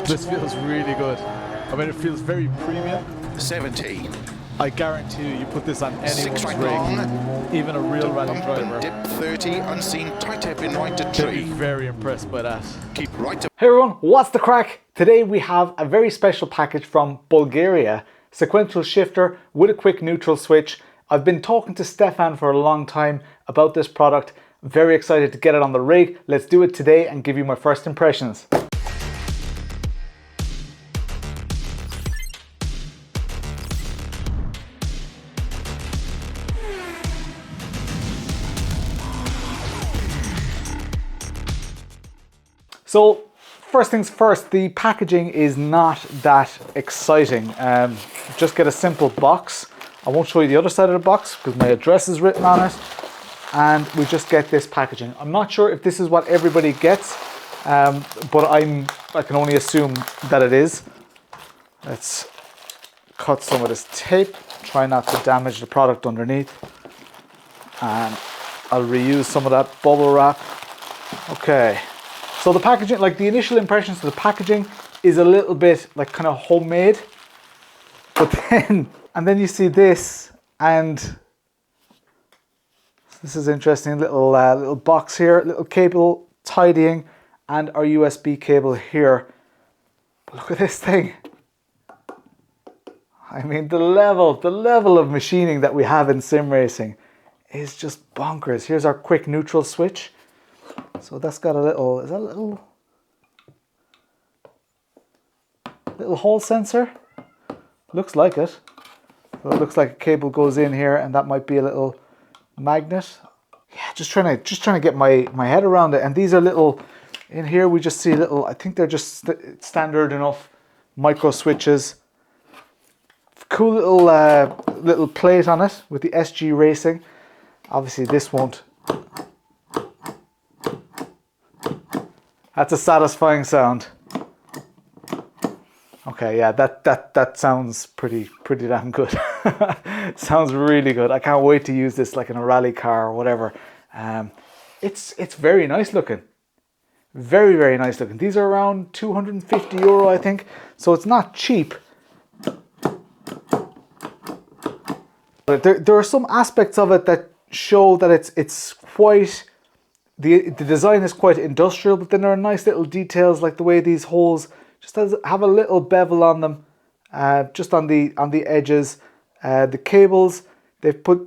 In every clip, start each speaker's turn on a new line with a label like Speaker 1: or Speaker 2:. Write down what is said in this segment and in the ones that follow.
Speaker 1: This feels really good. I mean, it feels very premium.
Speaker 2: 70.
Speaker 1: I guarantee you put this on anyone's
Speaker 2: 6 right
Speaker 1: rig,
Speaker 2: long.
Speaker 1: even a real rally
Speaker 2: Bump
Speaker 1: driver.
Speaker 2: and dip 30, unseen, tight hairpin right to
Speaker 1: They'd be
Speaker 2: tree.
Speaker 1: very impressed by that.
Speaker 2: Keep right to...
Speaker 3: Hey everyone, what's the crack? Today we have a very special package from Bulgaria. Sequential shifter with a quick neutral switch. I've been talking to Stefan for a long time about this product. I'm very excited to get it on the rig. Let's do it today and give you my first impressions. So first things first, the packaging is not that exciting. Just get a simple box. I won't show you the other side of the box because my address is written on it. And we just get this packaging. I'm not sure if this is what everybody gets, but I can only assume that it is. Let's cut some of this tape. Try not to damage the product underneath. And I'll reuse some of that bubble wrap. Okay. So the packaging, like the initial impressions of the packaging is a little bit like kind of homemade, but then you see this, and this is interesting. Little box here, little cable tidying, and our USB cable here. But look at this thing. I mean, the level of machining that we have in sim racing is just bonkers. Here's our quick neutral switch. So that's got a little, is that a little hole sensor? Looks like it. So it looks like a cable goes in here, and that might be a little magnet. Yeah, just trying to get my head around it. And these are little, in here we just see little, I think they're just standard enough micro switches. Cool little plate on it with the SG Racing. Obviously this won't. That's a satisfying sound. Okay, yeah, that sounds pretty damn good. Sounds really good. I can't wait to use this like in a rally car or whatever. It's very nice looking. Very nice looking. These are around €250, I think. So it's not cheap. But there are some aspects of it that show that it's quite. The design is quite industrial, but then there are nice little details like the way these holes just have a little bevel on them, just on the edges. The cables, they've put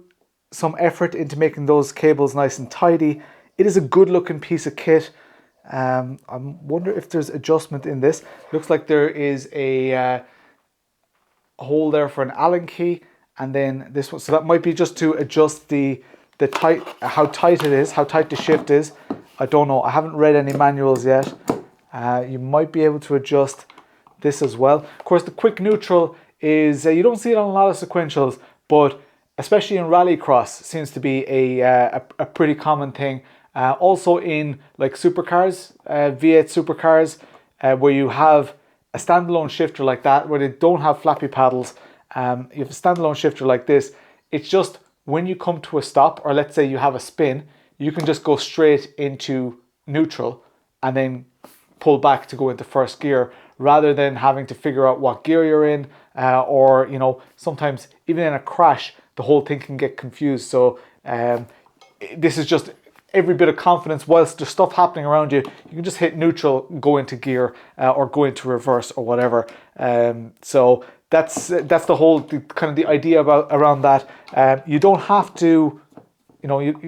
Speaker 3: some effort into making those cables nice and tidy. It is a good looking piece of kit. I wonder if there's adjustment in this. Looks like there is a hole there for an Allen key, and then this one. So that might be just to adjust how tight it is, how tight the shift is. I don't know. I haven't read any manuals yet. You might be able to adjust this as well. Of course, the quick neutral is, you don't see it on a lot of sequentials, but especially in rallycross seems to be a pretty common thing. Also in like supercars, V8 supercars, where you have a standalone shifter like that, where they don't have flappy paddles. You have a standalone shifter like this. It's just when you come to a stop, or let's say you have a spin, you can just go straight into neutral and then pull back to go into first gear, rather than having to figure out what gear you're in, or sometimes even in a crash the whole thing can get confused. So this is just every bit of confidence. Whilst there's stuff happening around you, you can just hit neutral, go into gear, or go into reverse or whatever. So that's the whole kind of the idea around that. You don't have to,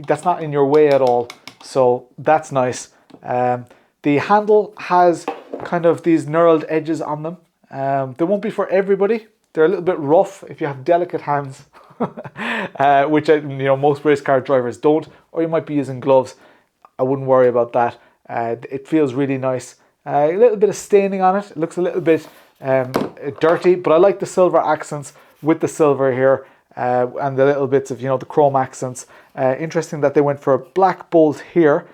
Speaker 3: that's not in your way at all. So that's nice. The handle has kind of these knurled edges on them. They won't be for everybody. They're a little bit rough if you have delicate hands, which most race car drivers don't, or you might be using gloves. I wouldn't worry about that. It feels really nice. A little bit of staining on it. It looks a little bit dirty, but I like the silver accents with the silver here, and the little bits of the chrome accents. Interesting that they went for a black bolt here.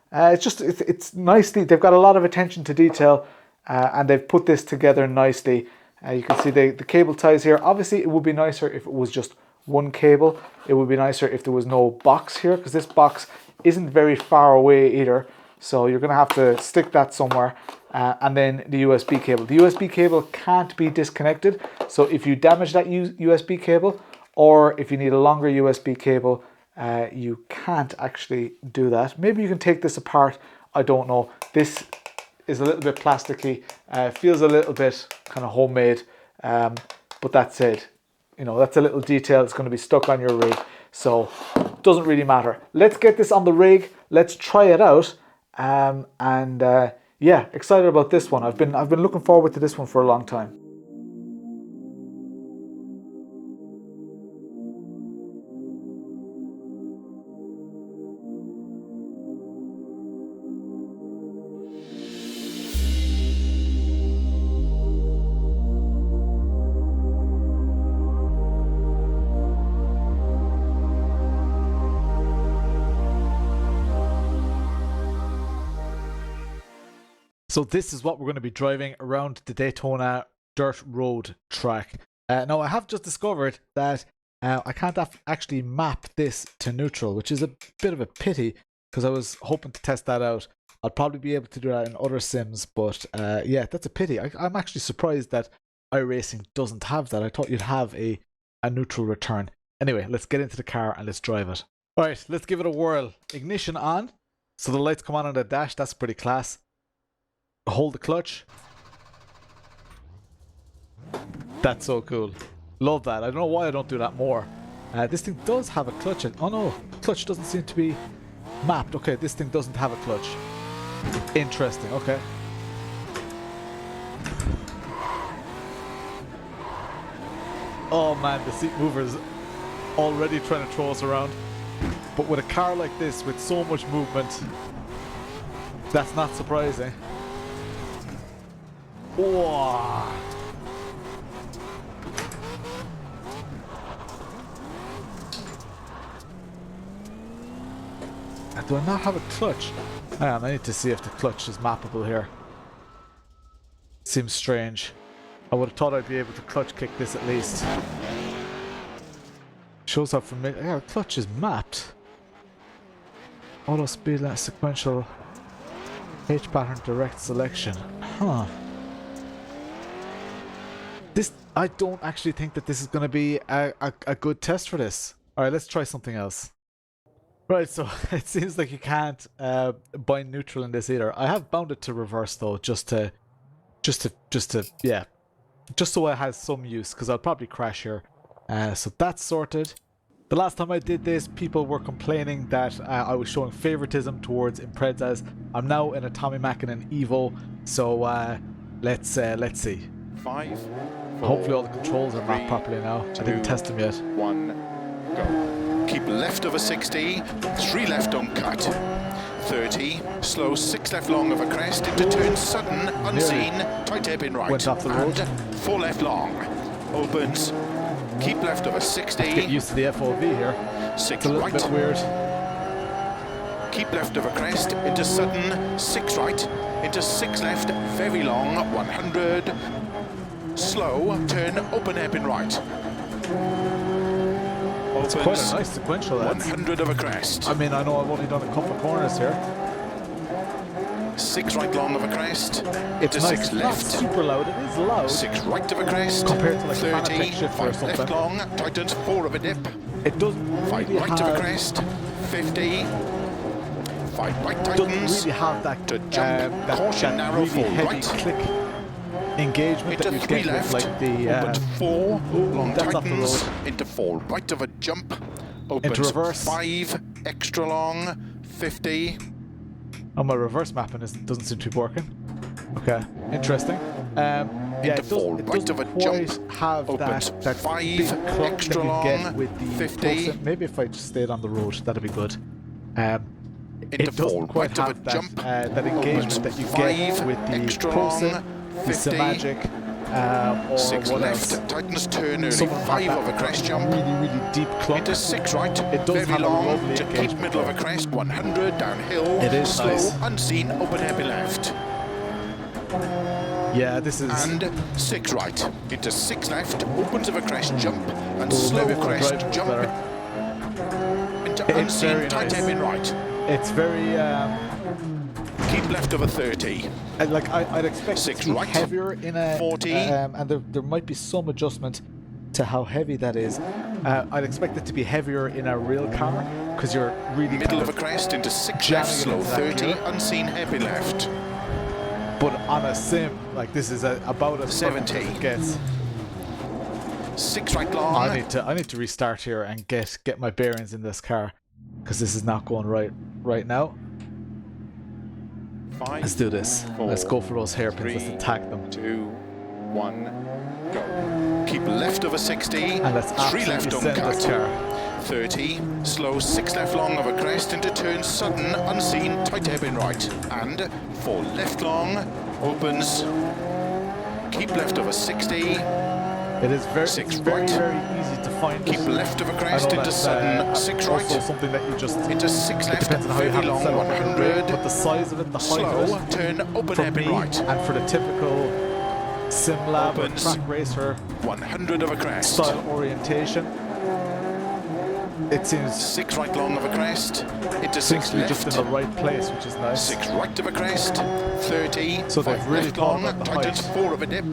Speaker 3: It's nicely, they've got a lot of attention to detail, and they've put this together nicely. You can see the cable ties here. Obviously it would be nicer if it was just one cable. It would be nicer if there was no box here, because this box isn't very far away either. So you're going to have to stick that somewhere. And then the USB cable. The USB cable can't be disconnected. So if you damage that USB cable, or if you need a longer USB cable, you can't actually do that. Maybe you can take this apart. I don't know. This is a little bit plasticky. Feels a little bit kind of homemade. But that's it. You know, that's a little detail that's going to be stuck on your rig. So doesn't really matter. Let's get this on the rig. Let's try it out. Yeah, excited about this one. I've been looking forward to this one for a long time.
Speaker 1: So this is what we're going to be driving around the Daytona dirt road track. Now I have just discovered that I can't actually map this to neutral, which is a bit of a pity because I was hoping to test that out. I'll probably be able to do that in other sims, but yeah, that's a pity. I'm actually surprised that iRacing doesn't have that. I thought you'd have a neutral return. Anyway, let's get into the car and let's drive it. Alright, let's give it a whirl. Ignition on. So the lights come on the dash. That's pretty class. Hold the clutch. That's so cool. Love that. I don't know why I don't do that more. This thing does have a clutch. Oh no, clutch doesn't seem to be mapped. Okay, this thing doesn't have a clutch. Interesting. Okay. Oh man, the seat mover is already trying to throw us around. But with a car like this, with so much movement, that's not surprising. Whoa. Do I not have a clutch? Hang on, I need to see if the clutch is mappable here. Seems strange. I would have thought I'd be able to clutch kick this at least. Shows up for me. Yeah, the clutch is mapped. Auto speed limit, sequential, H pattern, direct selection. Huh. This, I don't actually think that this is going to be a good test for this. Alright, let's try something else. Right, so it seems like you can't bind neutral in this either. I have bound it to reverse though, just so it has some use, because I'll probably crash here. So that's sorted. The last time I did this, people were complaining that I was showing favoritism towards Imprezas. I'm now in a Tommy Mackinnon Evo, so let's see.
Speaker 2: 5, 4,
Speaker 1: hopefully all the controls are mapped properly now.
Speaker 2: 2,
Speaker 1: I didn't test them yet.
Speaker 2: 1, go. Keep left over 60, 3 left on cut. 30, slow 6 left long of a crest into turn sudden, unseen, tight hairpin right.
Speaker 1: Went off the road.
Speaker 2: And 4 left long. Opens. Keep left over 60.
Speaker 1: Get used to the FOV here.
Speaker 2: 6
Speaker 1: It's a little
Speaker 2: right.
Speaker 1: bit weird.
Speaker 2: Keep left over crest into sudden, 6 right, into 6 left, very long, 100. Slow, turn, open hairpin right. Opens,
Speaker 1: It's quite a nice sequential.
Speaker 2: 100 of a crest.
Speaker 1: I mean, I know I've only done a couple of corners here.
Speaker 2: 6 right long of a crest,
Speaker 1: It's
Speaker 2: into
Speaker 1: nice.
Speaker 2: 6
Speaker 1: It's not
Speaker 2: left.
Speaker 1: super loud. It is loud.
Speaker 2: 6 right of a crest,
Speaker 1: Compared to like a
Speaker 2: 30,
Speaker 1: Fanatec shifter or
Speaker 2: 5 left
Speaker 1: something.
Speaker 2: long, tightens 4 of a dip,
Speaker 1: It doesn't
Speaker 2: 5
Speaker 1: really
Speaker 2: right
Speaker 1: have,
Speaker 2: of a crest, 50, 5 right
Speaker 1: doesn't
Speaker 2: tightens,
Speaker 1: really have that,
Speaker 2: to jump, caution, narrow,
Speaker 1: really
Speaker 2: 4
Speaker 1: heavy
Speaker 2: right.
Speaker 1: click engagement
Speaker 2: Into
Speaker 1: that you
Speaker 2: 3
Speaker 1: get
Speaker 2: left,
Speaker 1: with like the
Speaker 2: opens 4, long
Speaker 1: that's not the
Speaker 2: tightens,
Speaker 1: road.
Speaker 2: into 4 right of a jump, opens
Speaker 1: Into reverse.
Speaker 2: 5, extra long, 50,
Speaker 1: Oh, my reverse mapping doesn't seem to be working. Okay, interesting. Yeah,
Speaker 2: into
Speaker 1: it
Speaker 2: 4
Speaker 1: doesn't
Speaker 2: right of a
Speaker 1: quite
Speaker 2: jump,
Speaker 1: have
Speaker 2: opens
Speaker 1: that
Speaker 2: 5,
Speaker 1: big clock
Speaker 2: extra
Speaker 1: that you get
Speaker 2: long,
Speaker 1: with the
Speaker 2: 50.
Speaker 1: Pietersen. Maybe if I just stayed on the road, that'd be good.
Speaker 2: into
Speaker 1: It
Speaker 2: 4
Speaker 1: doesn't quite
Speaker 2: right of
Speaker 1: have
Speaker 2: a
Speaker 1: that,
Speaker 2: jump,
Speaker 1: that engagement
Speaker 2: opens
Speaker 1: that you
Speaker 2: 5,
Speaker 1: get with the
Speaker 2: extra
Speaker 1: Pietersen,
Speaker 2: long,
Speaker 1: the
Speaker 2: 50,
Speaker 1: Simagic, or
Speaker 2: 6
Speaker 1: what
Speaker 2: left,
Speaker 1: else.
Speaker 2: tightens turn early,
Speaker 1: Some of them
Speaker 2: 5
Speaker 1: have
Speaker 2: of a
Speaker 1: that
Speaker 2: crest jump,
Speaker 1: really deep clock.
Speaker 2: into 6 right,
Speaker 1: It does
Speaker 2: very
Speaker 1: have a
Speaker 2: long,
Speaker 1: lovely
Speaker 2: to keep
Speaker 1: engagement
Speaker 2: middle of a
Speaker 1: though.
Speaker 2: crest, 100, downhill,
Speaker 1: It is
Speaker 2: slow,
Speaker 1: nice.
Speaker 2: unseen, open happy left,
Speaker 1: Yeah, this is.
Speaker 2: and 6 right, into 6 left, opens of a crest jump, and slow
Speaker 1: maybe if I
Speaker 2: crest
Speaker 1: drive
Speaker 2: jump,
Speaker 1: better.
Speaker 2: into
Speaker 1: It's
Speaker 2: unseen,
Speaker 1: very
Speaker 2: tight
Speaker 1: nice.
Speaker 2: hairpin right,
Speaker 1: It's very
Speaker 2: Keep left over 30.
Speaker 1: Like I'd expect it
Speaker 2: 6
Speaker 1: to be
Speaker 2: right.
Speaker 1: heavier in a
Speaker 2: 40.
Speaker 1: and there might be some adjustment to how heavy that is. I'd expect it to be heavier in a real car because you're really
Speaker 2: Middle
Speaker 1: kind
Speaker 2: of a crest into 6
Speaker 1: jamming
Speaker 2: left,
Speaker 1: it
Speaker 2: slow
Speaker 1: into that
Speaker 2: 30,
Speaker 1: gear.
Speaker 2: unseen heavy left.
Speaker 1: But on a sim, like this is about as
Speaker 2: 70.
Speaker 1: perfect as it gets.
Speaker 2: 6 right long.
Speaker 1: I need to restart here and get my bearings in this car because this is not going right now.
Speaker 2: 5.
Speaker 1: Let's do this.
Speaker 2: 4,
Speaker 1: Let's go for those hairpins.
Speaker 2: 3,
Speaker 1: Let's attack them.
Speaker 2: 2, 1, go. Keep left over 60.
Speaker 1: And let's
Speaker 2: 3 left
Speaker 1: absolutely send this
Speaker 2: uncut.
Speaker 1: car.
Speaker 2: 30, slow 6 left long over crest into turn sudden, unseen, tight hairpin right. And 4 left long, opens. Keep left over 60.
Speaker 1: It is very,
Speaker 2: Six
Speaker 1: it's very,
Speaker 2: right.
Speaker 1: very easy to find.
Speaker 2: Keep
Speaker 1: it.
Speaker 2: left of a
Speaker 1: I
Speaker 2: crest
Speaker 1: know
Speaker 2: into
Speaker 1: that's,
Speaker 2: sudden, 6
Speaker 1: also
Speaker 2: right.
Speaker 1: something that you just
Speaker 2: Into 6
Speaker 1: it
Speaker 2: left,
Speaker 1: depends on how you
Speaker 2: very
Speaker 1: have it
Speaker 2: long,
Speaker 1: set up on your rig,
Speaker 2: 100.
Speaker 1: but the size of it, the height
Speaker 2: Slow,
Speaker 1: of it,
Speaker 2: turn open
Speaker 1: for
Speaker 2: hairpin
Speaker 1: me
Speaker 2: right.
Speaker 1: and for the typical sim lab or
Speaker 2: Opens.
Speaker 1: track racer
Speaker 2: 100 of a crest.
Speaker 1: style orientation, it seems
Speaker 2: 6 right long of a crest. Into
Speaker 1: seems
Speaker 2: 6
Speaker 1: to be just in
Speaker 2: left.
Speaker 1: the right place, which is nice.
Speaker 2: 6 right of a crest. 30.
Speaker 1: So they've
Speaker 2: 5
Speaker 1: really
Speaker 2: left
Speaker 1: thought
Speaker 2: long.
Speaker 1: about the
Speaker 2: Tightens
Speaker 1: height.
Speaker 2: 4 of a dip.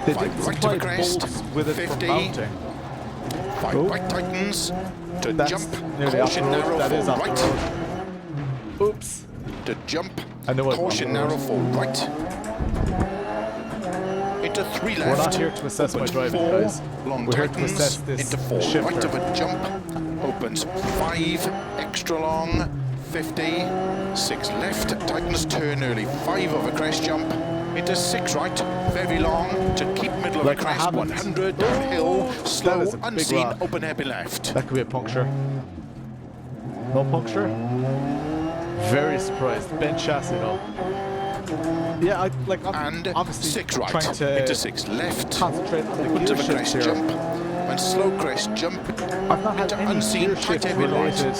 Speaker 1: They
Speaker 2: 5
Speaker 1: didn't
Speaker 2: right
Speaker 1: supply
Speaker 2: of a crest.
Speaker 1: bolts with it
Speaker 2: 50.
Speaker 1: for mounting.
Speaker 2: 5
Speaker 1: Oh.
Speaker 2: right tightens. To
Speaker 1: That's
Speaker 2: jump.
Speaker 1: nearly off the
Speaker 2: Caution
Speaker 1: road.
Speaker 2: narrow
Speaker 1: That is
Speaker 2: 4
Speaker 1: off the
Speaker 2: right.
Speaker 1: road. Oops.
Speaker 2: To jump.
Speaker 1: I know what
Speaker 2: Caution
Speaker 1: off the road.
Speaker 2: narrow 4 right. Into 3 left.
Speaker 1: We're not here to assess my
Speaker 2: Opens
Speaker 1: driving,
Speaker 2: 4,
Speaker 1: guys.
Speaker 2: long
Speaker 1: We're here to
Speaker 2: tightens.
Speaker 1: assess this
Speaker 2: Into 4
Speaker 1: shifter.
Speaker 2: right of a jump. Opens 5, extra long. 50. 6 left. Tightens turn early. 5 of a crest jump. Into 6 right. Very long. To keep middle of
Speaker 1: Like
Speaker 2: a
Speaker 1: I
Speaker 2: crest.
Speaker 1: haven't.
Speaker 2: 100 downhill.
Speaker 1: That
Speaker 2: Slow.
Speaker 1: is a big
Speaker 2: Unseen.
Speaker 1: rock.
Speaker 2: Open hairpin left.
Speaker 1: That could be a puncture. No puncture? Very surprised. Bent chassis though. Yeah, I'm
Speaker 2: And
Speaker 1: obviously
Speaker 2: 6 right.
Speaker 1: trying to
Speaker 2: Into 6 left.
Speaker 1: concentrate on the
Speaker 2: Opens
Speaker 1: gear
Speaker 2: of a
Speaker 1: shift
Speaker 2: crest
Speaker 1: here.
Speaker 2: jump. And slow crest jump.
Speaker 1: I've not had
Speaker 2: into
Speaker 1: any
Speaker 2: unseen
Speaker 1: gear
Speaker 2: tight
Speaker 1: shift
Speaker 2: hairpin right.
Speaker 1: related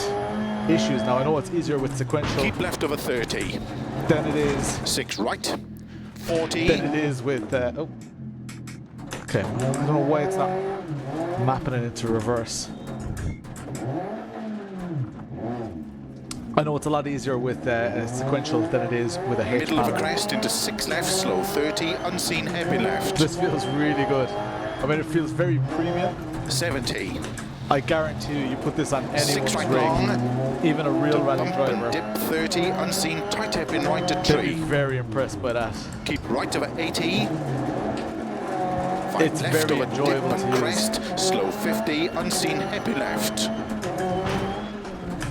Speaker 1: issues now. I know it's easier with sequential
Speaker 2: Keep left over 30.
Speaker 1: than it is
Speaker 2: 6 right. 40.
Speaker 1: than it is with oh. Okay, I don't know why it's not mapping it into reverse. I know it's a lot easier with a sequential than it is with a H
Speaker 2: Middle of a
Speaker 1: panel.
Speaker 2: crest into 6 left, slow 30, unseen hairpin left.
Speaker 1: This feels really good. I mean, it feels very premium.
Speaker 2: 70.
Speaker 1: I guarantee you put this on
Speaker 2: 6
Speaker 1: anyone's
Speaker 2: right
Speaker 1: rig,
Speaker 2: long.
Speaker 1: even a real rally
Speaker 2: Bump
Speaker 1: driver.
Speaker 2: and dip 30, unseen tight hairpin right to
Speaker 1: They'll be
Speaker 2: tree.
Speaker 1: very impressed by that.
Speaker 2: Keep right over 80. 5
Speaker 1: It's
Speaker 2: left
Speaker 1: very
Speaker 2: over dip
Speaker 1: enjoyable
Speaker 2: and
Speaker 1: to use.
Speaker 2: crest, slow 50, unseen hairpin left.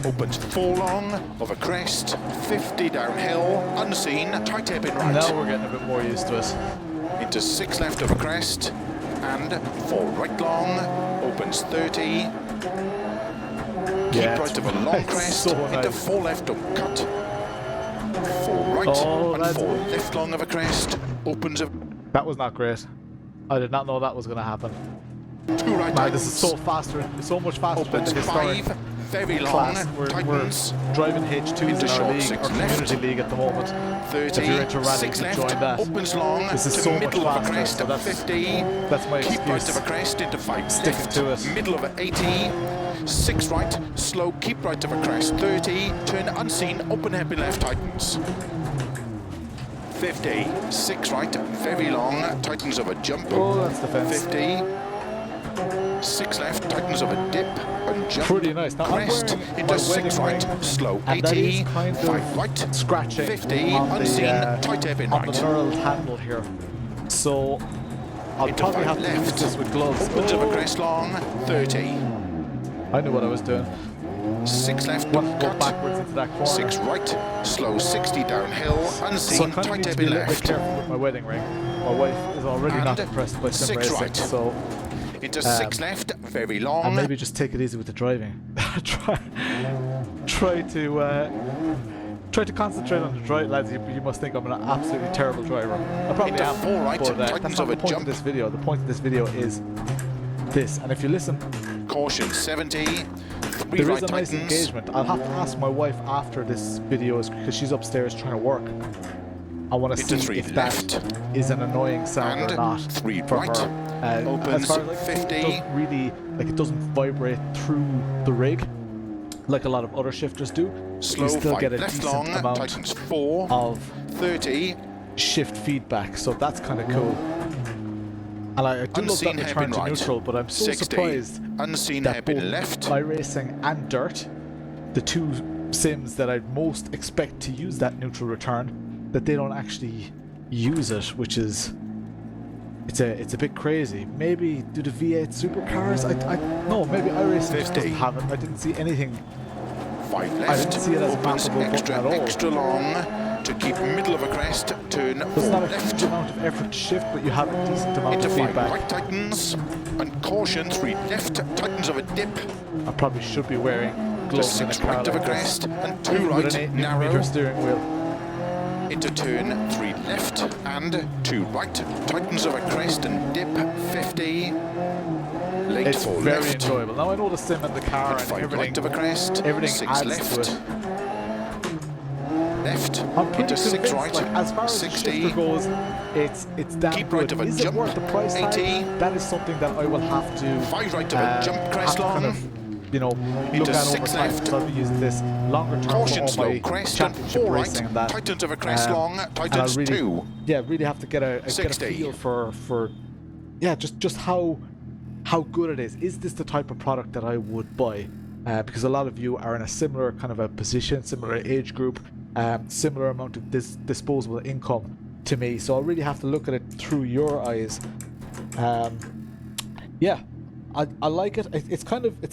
Speaker 2: Opens 4 long of a crest, 50 downhill, unseen, tight hairpin right.
Speaker 1: Now we're getting a bit more used to it.
Speaker 2: Into 6 left of a crest, and 4 right long, opens 30. Keep
Speaker 1: Yeah,
Speaker 2: right of a long
Speaker 1: it's
Speaker 2: crest,
Speaker 1: so
Speaker 2: into
Speaker 1: nice.
Speaker 2: 4 left, don't cut. 4 right,
Speaker 1: Oh,
Speaker 2: and
Speaker 1: that's
Speaker 2: 4
Speaker 1: good.
Speaker 2: left long of a crest, opens a
Speaker 1: That was not great. I did not know that was going to happen.
Speaker 2: 2 right
Speaker 1: Man, this is
Speaker 2: tightens.
Speaker 1: so faster, so much faster than
Speaker 2: Opens
Speaker 1: the historic
Speaker 2: 5, very long,
Speaker 1: class. We're
Speaker 2: tightens.
Speaker 1: driving H2s
Speaker 2: Into
Speaker 1: in our
Speaker 2: short
Speaker 1: league,
Speaker 2: 6
Speaker 1: our community
Speaker 2: left.
Speaker 1: league at the moment.
Speaker 2: 30,
Speaker 1: If you're into rallying,
Speaker 2: 6
Speaker 1: you
Speaker 2: left,
Speaker 1: join that.
Speaker 2: opens long,
Speaker 1: This is
Speaker 2: to
Speaker 1: so much
Speaker 2: middle of a
Speaker 1: faster,
Speaker 2: crest
Speaker 1: so
Speaker 2: at
Speaker 1: that's-
Speaker 2: 50.
Speaker 1: That's my
Speaker 2: Keep right
Speaker 1: excuse.
Speaker 2: of a crest into 5
Speaker 1: Sticking
Speaker 2: left,
Speaker 1: to it.
Speaker 2: middle of a 80. 6 right, slow, keep right of a crest 30. Turn unseen, open hairpin left, tightens. 50, 6 right, very long, tightens of a jump.
Speaker 1: Oh, that's the fence.
Speaker 2: 50. 6 left, tightens of a dip and jump.
Speaker 1: Pretty nice. Now, I'm
Speaker 2: Crest
Speaker 1: wearing my
Speaker 2: into 6
Speaker 1: wedding
Speaker 2: right,
Speaker 1: ring,
Speaker 2: slow
Speaker 1: and that
Speaker 2: 80.
Speaker 1: is kind of
Speaker 2: 5 right,
Speaker 1: scratching
Speaker 2: 50,
Speaker 1: on
Speaker 2: unseen,
Speaker 1: the,
Speaker 2: tight hairpin
Speaker 1: on
Speaker 2: right.
Speaker 1: the knurled handle here. So I'll
Speaker 2: Into
Speaker 1: probably
Speaker 2: 5
Speaker 1: have to use
Speaker 2: left.
Speaker 1: this with gloves.
Speaker 2: Opens of a
Speaker 1: Oh,
Speaker 2: crest long, 30.
Speaker 1: I knew what I was doing.
Speaker 2: 6 left,
Speaker 1: Go
Speaker 2: cut.
Speaker 1: backwards into that corner.
Speaker 2: 6 right, slow 60 downhill,
Speaker 1: So I
Speaker 2: unseen,
Speaker 1: kind of
Speaker 2: tight
Speaker 1: need to be a
Speaker 2: hairpin
Speaker 1: little bit
Speaker 2: left.
Speaker 1: careful with my wedding ring. My wife is already not
Speaker 2: And
Speaker 1: impressed by sim
Speaker 2: 6
Speaker 1: racing,
Speaker 2: right.
Speaker 1: so
Speaker 2: Into 6 left, very long.
Speaker 1: and maybe just take it easy with the driving. try to concentrate on the drive, lads. You must think I'm an absolutely terrible driver. I probably
Speaker 2: Into
Speaker 1: am,
Speaker 2: 4 right,
Speaker 1: but
Speaker 2: tightens
Speaker 1: that's not
Speaker 2: of
Speaker 1: the
Speaker 2: a
Speaker 1: point
Speaker 2: jump.
Speaker 1: of this video. The point of this video is this, and if you listen,
Speaker 2: Caution 70. 3
Speaker 1: there
Speaker 2: right
Speaker 1: is a nice
Speaker 2: tightens.
Speaker 1: engagement. I'll have to ask my wife after this video because she's upstairs trying to work. I want to
Speaker 2: Into
Speaker 1: see
Speaker 2: 3
Speaker 1: if
Speaker 2: left.
Speaker 1: that is an annoying sound
Speaker 2: And
Speaker 1: or not
Speaker 2: 3
Speaker 1: for
Speaker 2: right.
Speaker 1: her.
Speaker 2: Opens
Speaker 1: as far as, like,
Speaker 2: 50.
Speaker 1: It doesn't really, like, it doesn't vibrate through the rig like a lot of other shifters do.
Speaker 2: slow,
Speaker 1: still
Speaker 2: 5
Speaker 1: get a
Speaker 2: left
Speaker 1: decent
Speaker 2: long,
Speaker 1: amount
Speaker 2: tightens 4,
Speaker 1: of
Speaker 2: 30,
Speaker 1: shift feedback, so that's kind of cool. And I do love that
Speaker 2: unseen
Speaker 1: return
Speaker 2: hairpin
Speaker 1: to
Speaker 2: right,
Speaker 1: neutral, but I'm so
Speaker 2: 60,
Speaker 1: surprised
Speaker 2: unseen
Speaker 1: that both
Speaker 2: hairpin left,
Speaker 1: iRacing and Dirt, the two sims that I'd most expect to use that neutral return, that they don't actually use it, which is it's a bit crazy. Maybe do the V8 supercars? No, maybe iRacing just
Speaker 2: 50.
Speaker 1: doesn't have it. I didn't see anything.
Speaker 2: 5
Speaker 1: I
Speaker 2: left,
Speaker 1: didn't see it as a
Speaker 2: opens
Speaker 1: mappable
Speaker 2: extra,
Speaker 1: button at all.
Speaker 2: extra long to keep middle of a crest, turn 4
Speaker 1: It's not a
Speaker 2: left,
Speaker 1: huge amount of effort to shift, but you have a decent amount
Speaker 2: into
Speaker 1: of
Speaker 2: 5
Speaker 1: feedback.
Speaker 2: right tightens, and caution 3 left, tightens of a dip,
Speaker 1: I probably should be wearing
Speaker 2: to
Speaker 1: gloves in a
Speaker 2: 6
Speaker 1: car
Speaker 2: right of a
Speaker 1: like this.
Speaker 2: crest, and 2
Speaker 1: Even with
Speaker 2: right,
Speaker 1: an 8
Speaker 2: narrow,
Speaker 1: millimeter steering wheel.
Speaker 2: into turn 3 left, and 2 right, tightens of a crest and dip, 50, late
Speaker 1: It's
Speaker 2: 4
Speaker 1: very
Speaker 2: left,
Speaker 1: enjoyable. Now I know the sim and the car
Speaker 2: and
Speaker 1: and
Speaker 2: 5
Speaker 1: everything.
Speaker 2: right of a crest,
Speaker 1: Everything
Speaker 2: 6
Speaker 1: adds
Speaker 2: left,
Speaker 1: to it.
Speaker 2: left,
Speaker 1: I'm pretty
Speaker 2: into 6
Speaker 1: convinced,
Speaker 2: right,
Speaker 1: like, as far as
Speaker 2: 60,
Speaker 1: the shifter goes, it's damn
Speaker 2: keep
Speaker 1: good.
Speaker 2: right of a
Speaker 1: Is it
Speaker 2: jump,
Speaker 1: worth the price tag?
Speaker 2: 80,
Speaker 1: That is something that I will have to
Speaker 2: 5 right of a jump, crest
Speaker 1: have to kind
Speaker 2: long,
Speaker 1: of, you know, look
Speaker 2: into
Speaker 1: at over
Speaker 2: 6
Speaker 1: time,
Speaker 2: left.
Speaker 1: because I'll be using this longer term
Speaker 2: caution
Speaker 1: for all
Speaker 2: slow
Speaker 1: my
Speaker 2: crest and
Speaker 1: championship
Speaker 2: 4
Speaker 1: racing
Speaker 2: right,
Speaker 1: and that.
Speaker 2: tightens of a crest long,
Speaker 1: And
Speaker 2: tightens
Speaker 1: I really,
Speaker 2: 2,
Speaker 1: yeah, really have to get a
Speaker 2: 60.
Speaker 1: feel for yeah, just how good it is. Is this the type of product that I would buy? Because a lot of you are in a similar kind of a position, similar age group, similar amount of disposable income to me. So I really have to look at it through your eyes. Yeah, I like it. It's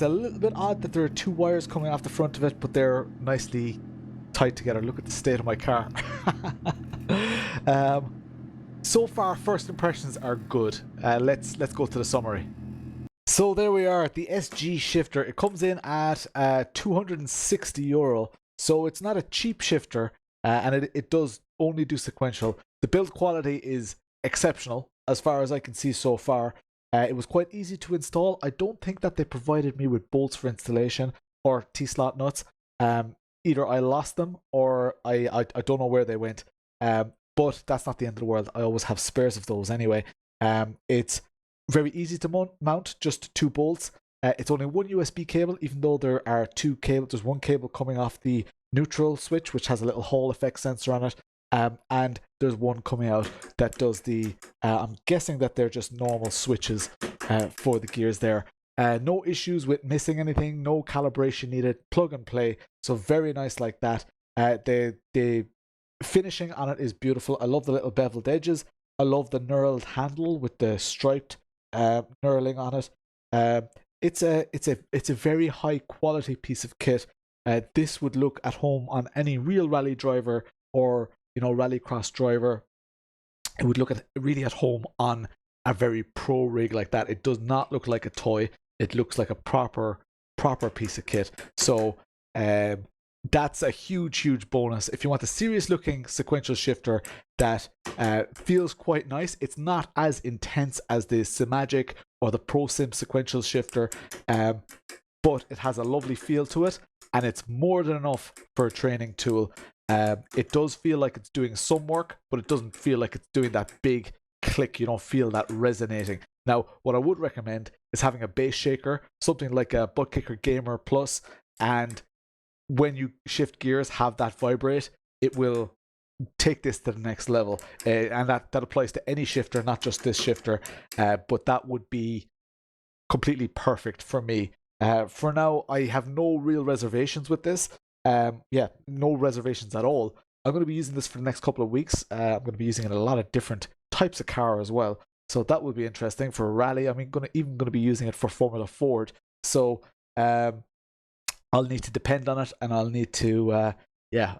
Speaker 1: a little bit odd that there are 2 wires coming off the front of it, but they're nicely tied together. Look at the state of my car. So far, first impressions are good. Let's go to the summary. So there we are, the SG shifter. It comes in at €260. So it's not a cheap shifter, and it does only do sequential. The build quality is exceptional as far as I can see so far. It was quite easy to install. I don't think that they provided me with bolts for installation or T-slot nuts. Either I lost them or I don't know where they went. But that's not the end of the world. I always have spares of those anyway. It's very easy to mount, just 2 bolts. It's only 1 USB cable, even though there are 2 cables. There's 1 cable coming off the neutral switch, which has a little Hall effect sensor on it. And there's 1 coming out that does the, I'm guessing that they're just normal switches for the gears there. No issues with missing anything, no calibration needed, plug and play. So very nice like that. The finishing on it is beautiful. I love the little beveled edges. I love the knurled handle with the striped knurling on it. It's a very high quality piece of kit. This would look at home on any real rally driver or rallycross driver. It would look really at home on a very pro rig like that. It does not look like a toy. It looks like a proper piece of kit. So that's a huge bonus. If you want a serious looking sequential shifter that feels quite nice, it's not as intense as the Simagic or the ProSim sequential shifter, but it has a lovely feel to it, and it's more than enough for a training tool. It does feel like it's doing some work, but it doesn't feel like it's doing that big click. You don't feel that resonating. Now, what I would recommend is having a bass shaker, something like a Butt Kicker Gamer Plus, and when you shift gears, have that vibrate. It will take this to the next level, and that applies to any shifter, not just this shifter, but that would be completely perfect for me. For now, I have no real reservations with this. No reservations at all. I'm going to be using this for the next couple of weeks. I'm going to be using it in a lot of different types of car as well, so that will be interesting for a rally. I'm going to be using it for Formula Ford, so I'll need to depend on it, and I'll need to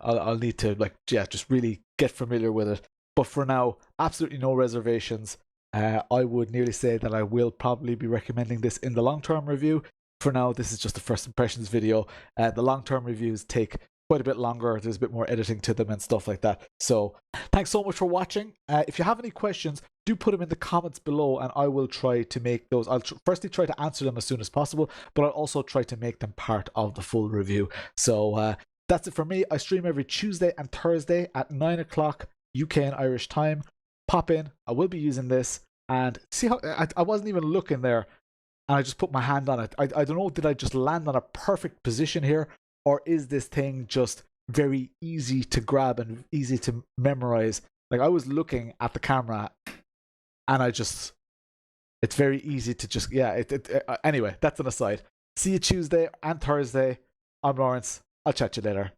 Speaker 1: I'll need to just really get familiar with it. But for now, absolutely no reservations. I would nearly say that I will probably be recommending this in the long-term review. For now, this is just a first impressions video. The long-term reviews take quite a bit longer. There's a bit more editing to them and stuff like that. So thanks so much for watching. If you have any questions, do put them in the comments below, and I will try to make those. I'll firstly try to answer them as soon as possible, but I'll also try to make them part of the full review. So that's it for me. I stream every Tuesday and Thursday at 9 o'clock UK and Irish time. Pop in. I will be using this, and see how I wasn't even looking there, and I just put my hand on it. I don't know, did I just land on a perfect position here? or is this thing just very easy to grab and easy to memorize? Like, I was looking at the camera and it's very easy to just, anyway, that's an aside. See you Tuesday and Thursday. I'm Lawrence. I'll chat to you later.